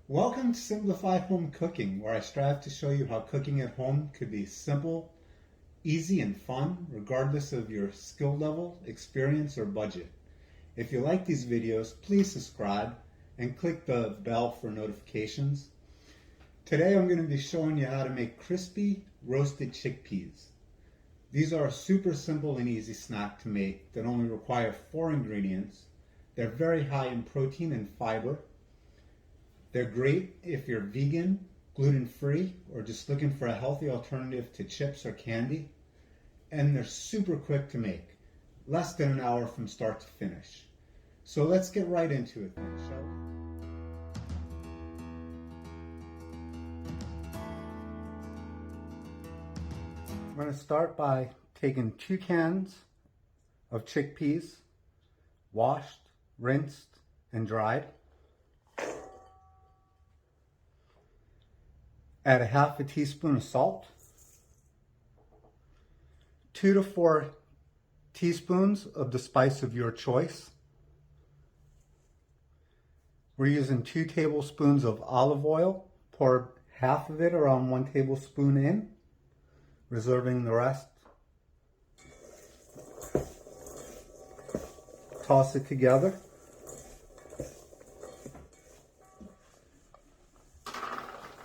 Welcome to Simplified Home Cooking, where I strive to show you how cooking at home could be simple, easy, and fun, regardless of your skill level, experience, or budget. If you like these videos, please subscribe and click the bell for notifications. Today I'm going to be showing you how to make crispy roasted chickpeas. These are a super simple and easy snack to make that only require 4 ingredients. They're very high in protein and fiber. They're great if you're vegan, gluten-free, or just looking for a healthy alternative to chips or candy. And they're super quick to make, less than an hour from start to finish. So let's get right into it then, shall we? I'm going to start by taking 2 cans of chickpeas, washed, rinsed, and dried. Add a half a teaspoon of salt, 2 to 4 teaspoons of the spice of your choice. We're using 2 tablespoons of olive oil. Pour half of it, around 1 tablespoon in, reserving the rest. Toss it together.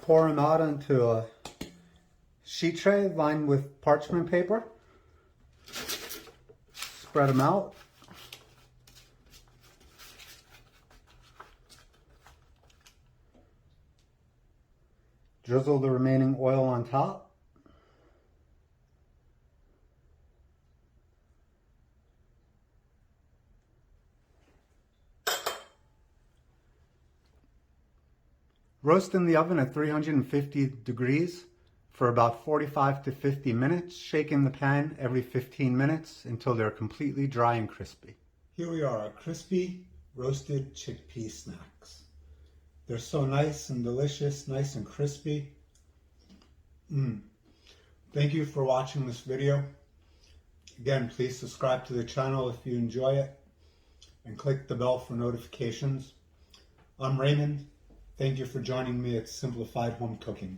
Pour them out into a sheet tray lined with parchment paper. Spread them out. Drizzle the remaining oil on top. Roast in the oven at 350 degrees for about 45 to 50 minutes, shaking the pan every 15 minutes until they're completely dry and crispy. Here we are, our crispy roasted chickpea snacks. They're so nice and delicious, nice and crispy. Thank you for watching this video. Again, please subscribe to the channel if you enjoy it and click the bell for notifications. I'm Raymond. Thank you for joining me at Simplified Home Cooking.